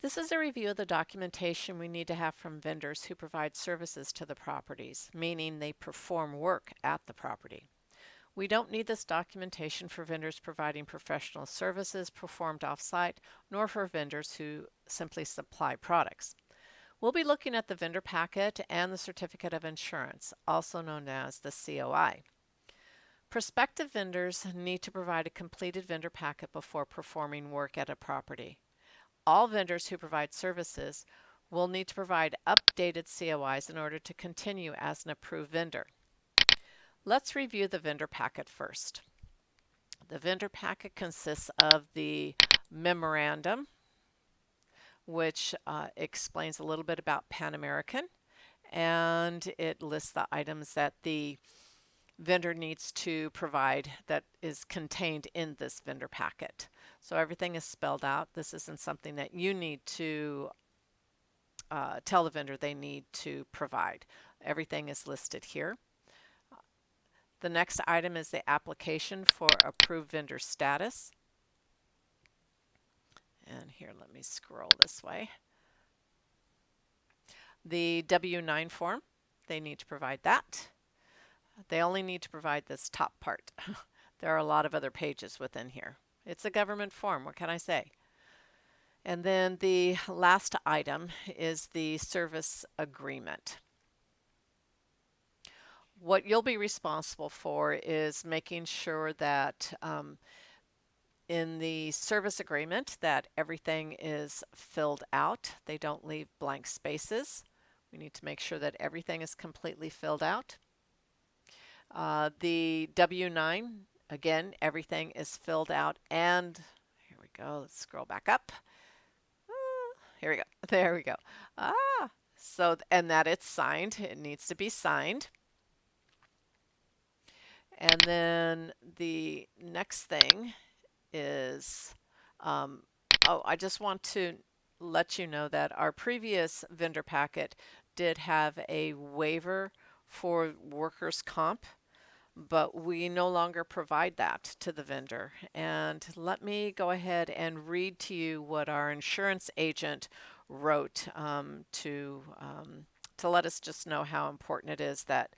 This is a review of the documentation we need to have from vendors who provide services to the properties, meaning they perform work at the property. We don't need this documentation for vendors providing professional services performed off-site, nor for vendors who simply supply products. We'll be looking at the vendor packet and the certificate of insurance, also known as the COI. Prospective vendors need to provide a completed vendor packet before performing work at a property. All vendors who provide services will need to provide updated COIs in order to continue as an approved vendor. Let's review the vendor packet first. The vendor packet consists of the memorandum, which explains a little bit about Pan American, and it lists the items that the vendor needs to provide that is contained in this vendor packet. So everything is spelled out. This isn't something that you need to tell the vendor they need to provide. Everything is listed here. The next item is the application for approved vendor status. And here, let me scroll this way. The W-9 form, they need to provide that. They only need to provide this top part. There are a lot of other pages within here. It's a government form, what can I say? And then the last item is the service agreement. What you'll be responsible for is making sure that in the service agreement that everything is filled out. They don't leave blank spaces. We need to make sure that everything is completely filled out. The W-9, again, everything is filled out, and here we go. Let's scroll back up. Here we go. There we go. And that it's signed. It needs to be signed. And then the next thing is, I just want to let you know that our previous vendor packet did have a waiver for workers' comp, but we no longer provide that to the vendor. And let me go ahead and read to you what our insurance agent wrote to let us just know how important it is that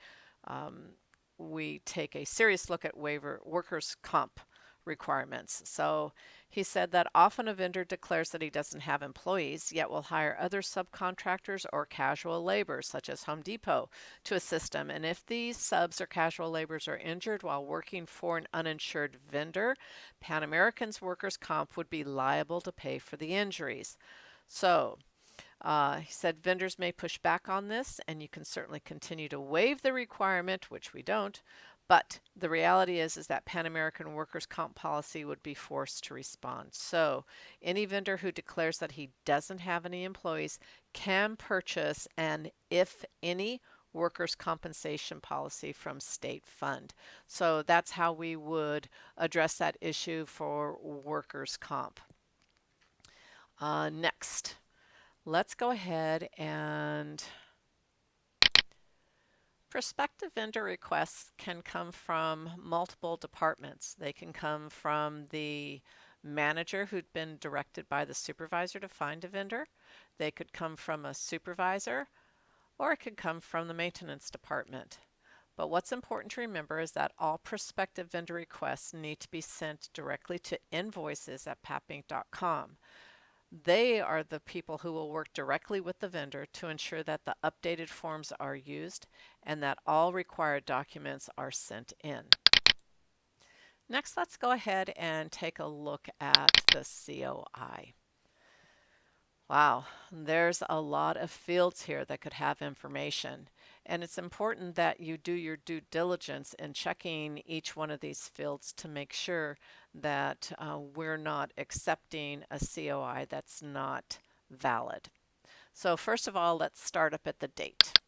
we take a serious look at workers' comp requirements. So he said that often a vendor declares that he doesn't have employees, yet will hire other subcontractors or casual labor, such as Home Depot, to assist him. And if these subs or casual laborers are injured while working for an uninsured vendor, Pan American's workers' comp would be liable to pay for the injuries. So he said vendors may push back on this, and you can certainly continue to waive the requirement, which we don't, but the reality is that Pan American workers' comp policy would be forced to respond. So any vendor who declares that he doesn't have any employees can purchase an, if any, workers' compensation policy from state fund. So that's how we would address that issue for workers' comp. Next, let's go ahead and prospective vendor requests can come from multiple departments. They can come from the manager who'd been directed by the supervisor to find a vendor. They could come from a supervisor, or it could come from the maintenance department. But what's important to remember is that all prospective vendor requests need to be sent directly to invoices@pappinc.com. They are the people who will work directly with the vendor to ensure that the updated forms are used and that all required documents are sent in. Next, let's go ahead and take a look at the COI. Wow, there's a lot of fields here that could have information, and it's important that you do your due diligence in checking each one of these fields to make sure that we're not accepting a COI that's not valid. So first of all, let's start up at the date.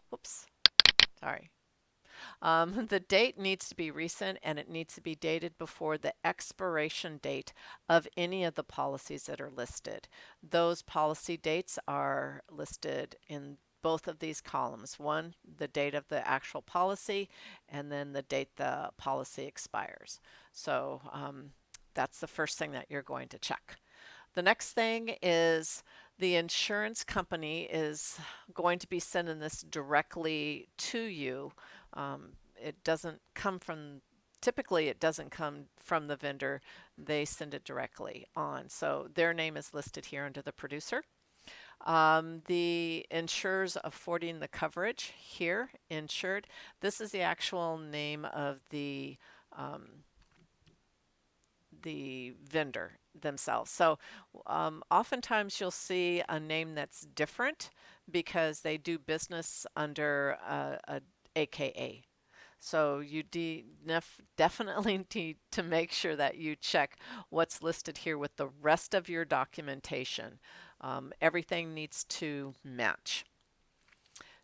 Whoops, sorry. The date needs to be recent, and it needs to be dated before the expiration date of any of the policies that are listed. Those policy dates are listed in both of these columns. One, the date of the actual policy, and then the date the policy expires. So that's the first thing that you're going to check. The next thing is the insurance company is going to be sending this directly to you. It doesn't come from, typically it doesn't come from the vendor. They send it directly on. So their name is listed here under the producer. The insurers affording the coverage here, insured. This is the actual name of um, the vendor themselves. So oftentimes you'll see a name that's different because they do business under a AKA. So you definitely need to make sure that you check what's listed here with the rest of your documentation. Everything needs to match.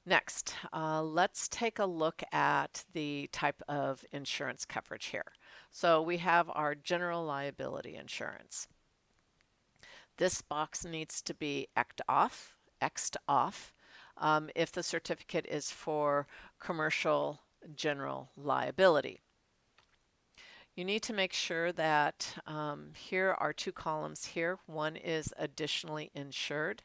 Next, let's take a look at the type of insurance coverage here. So we have our general liability insurance. This box needs to be X'd off if the certificate is for commercial general liability. You need to make sure that here are two columns here. One is additionally insured,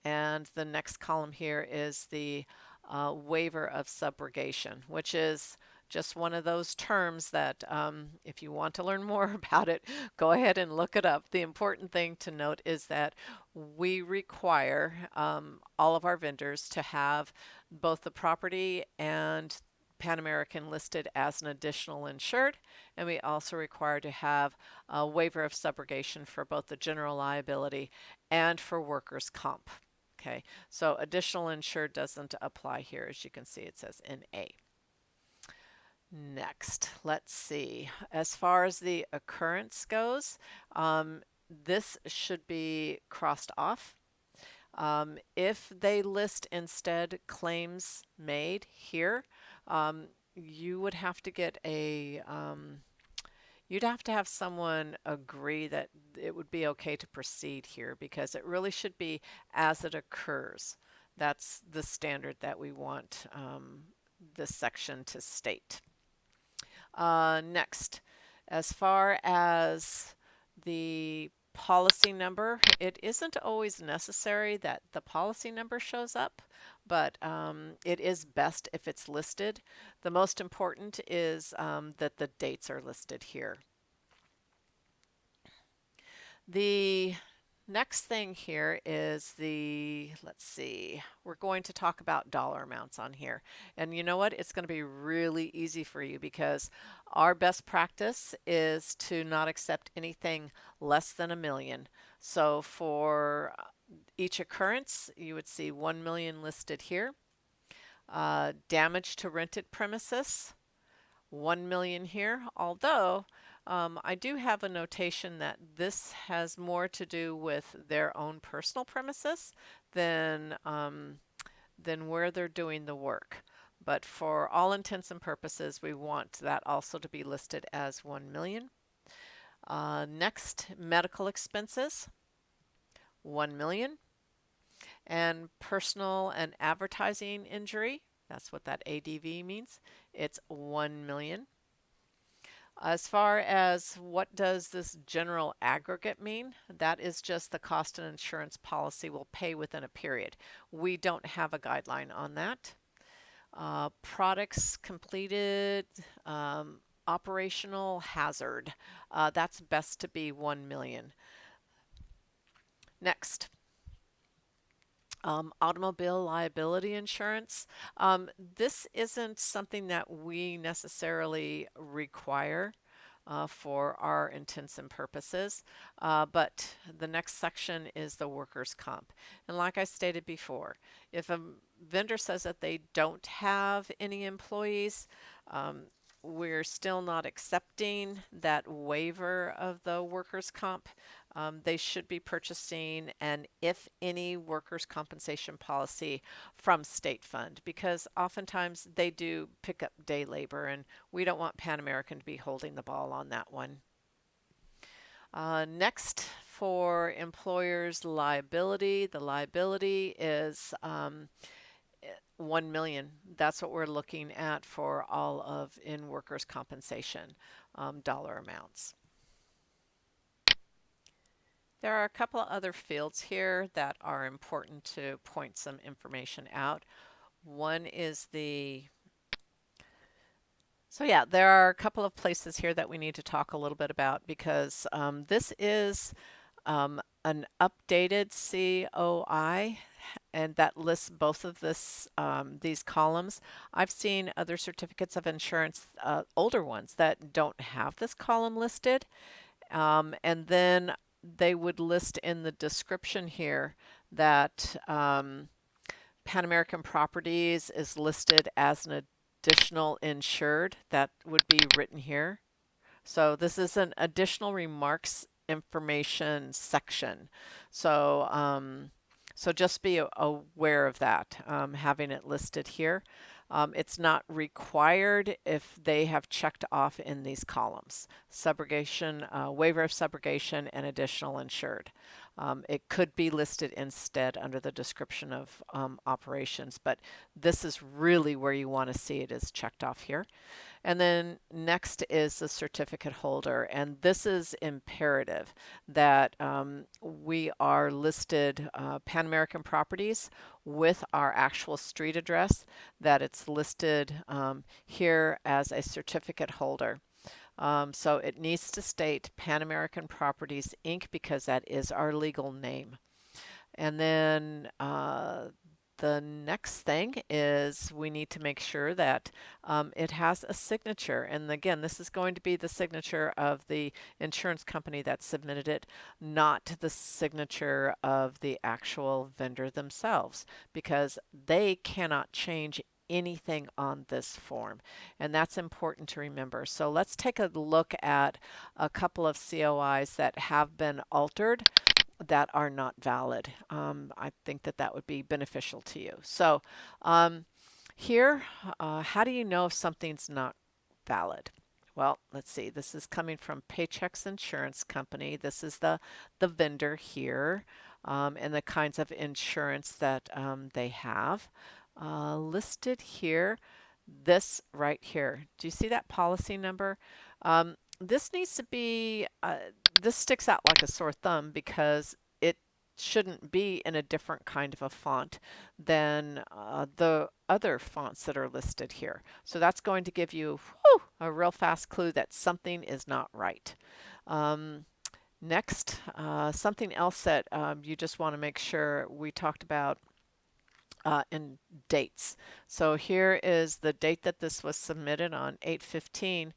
and the next column here is the waiver of subrogation, which is just one of those terms that if you want to learn more about it, go ahead and look it up. The important thing to note is that we require all of our vendors to have both the property and Pan American listed as an additional insured, and we also require to have a waiver of subrogation for both the general liability and for workers' comp. Okay, so additional insured doesn't apply here. As you can see, it says NA. Next, let's see. As far as the occurrence goes, this should be crossed off. If they list instead claims made here, you would have to get a you'd have to have someone agree that it would be okay to proceed here because it really should be as it occurs. That's the standard that we want this section to state. Next, as far as the policy number, it isn't always necessary that the policy number shows up, but it is best if it's listed. The most important is that the dates are listed here. The next thing here is let's see, we're going to talk about dollar amounts on here. And you know what? It's going to be really easy for you because our best practice is to not accept anything less than $1 million. So for each occurrence, you would see 1 million listed here. Damage to rented premises, 1 million here, although I do have a notation that this has more to do with their own personal premises than where they're doing the work. But for all intents and purposes, we want that also to be listed as 1 million. Next, medical expenses, 1 million. And personal and advertising injury, that's what that ADV means, it's 1 million. As far as what does this general aggregate mean, that is just the cost an insurance policy will pay within a period. We don't have a guideline on that. Products completed, operational hazard, that's best to be 1 million. Next. Automobile liability insurance. This isn't something that we necessarily require for our intents and purposes, but the next section is the workers' comp. And like I stated before, if a vendor says that they don't have any employees, we're still not accepting that waiver of the workers' comp. They should be purchasing an if any workers' compensation policy from state fund because oftentimes they do pick up day labor and we don't want Pan American to be holding the ball on that one. Next, for employers' liability, the liability is 1 million. That's what we're looking at for all of in workers' compensation dollar amounts. There are a couple of other fields here that are important to point some information out. One is so yeah, there are a couple of places here that we need to talk a little bit about because this is an updated COI and that lists both of these columns. I've seen other certificates of insurance, older ones, that don't have this column listed. And then they would list in the description here that Pan American Properties is listed as an additional insured. That would be written here. So this is an additional remarks information section. So so just be aware of that, having it listed here. It's not required if they have checked off in these columns: subrogation, waiver of subrogation, and additional insured. It could be listed instead under the description of operations, but this is really where you want to see it is checked off here. And then next is the certificate holder, and this is imperative that we are listed Pan American Properties with our actual street address, that it's listed here as a certificate holder. So it needs to state Pan American Properties Inc. because that is our legal name. And then the next thing is we need to make sure that it has a signature. And again, this is going to be the signature of the insurance company that submitted it, not the signature of the actual vendor themselves, because they cannot change anything on this form. And that's important to remember. So let's take a look at a couple of COIs that have been altered that are not valid. I think that that would be beneficial to you. So here, how do you know if something's not valid? Well, let's see. This is coming from Paychex Insurance Company. This is the vendor here, and the kinds of insurance that they have listed here. This right here. Do you see that policy number? This needs to be, this sticks out like a sore thumb because it shouldn't be in a different kind of a font than the other fonts that are listed here. So that's going to give you a real fast clue that something is not right. Next, something else that you just want to make sure we talked about in dates. So here is the date that this was submitted on 8/15.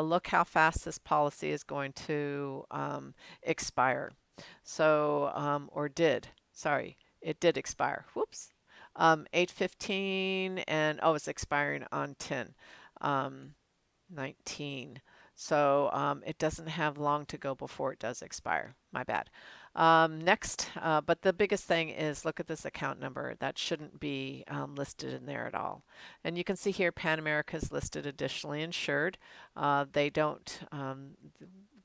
Look how fast this policy is going to expire. So, or did, sorry, it did expire. Whoops. 8/15 and, oh, it's expiring on 10/19. So it doesn't have long to go before it does expire. My bad. Next, but the biggest thing is look at this account number. That shouldn't be listed in there at all. And you can see here Pan America is listed additionally insured. They don't,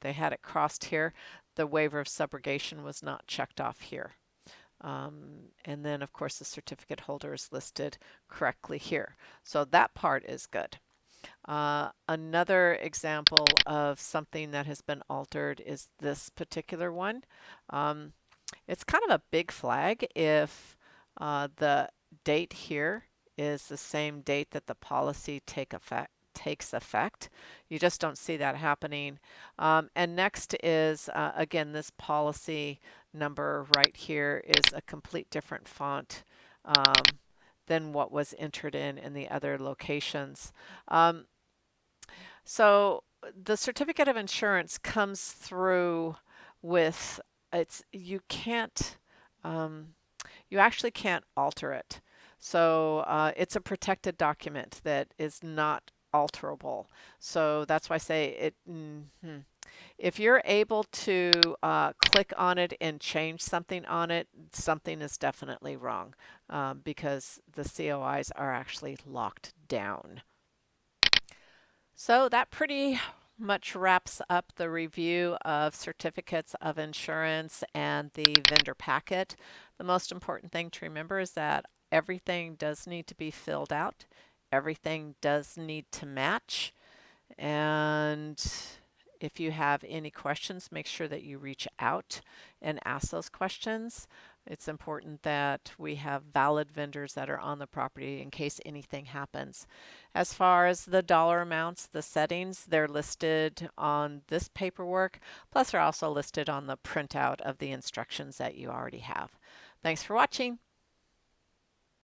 they had it crossed here. The waiver of subrogation was not checked off here. And then of course the certificate holder is listed correctly here. So that part is good. Another example of something that has been altered is this particular one. It's kind of a big flag if the date here is the same date that the policy takes effect. You just don't see that happening. And next is, again, this policy number right here is a complete different font than what was entered in the other locations. So the certificate of insurance comes through with you can't you actually can't alter it. So it's a protected document that is not alterable. So that's why I say it. If you're able to click on it and change something on it, something is definitely wrong because the COIs are actually locked down. So that pretty much wraps up the review of certificates of insurance and the vendor packet. The most important thing to remember is that everything does need to be filled out. Everything does need to match. And If you have any questions, make sure that you reach out and ask those questions. It's important that we have valid vendors that are on the property in case anything happens. As far as the dollar amounts, the settings, they're listed on this paperwork, plus they're also listed on the printout of the instructions that you already have. Thanks for watching.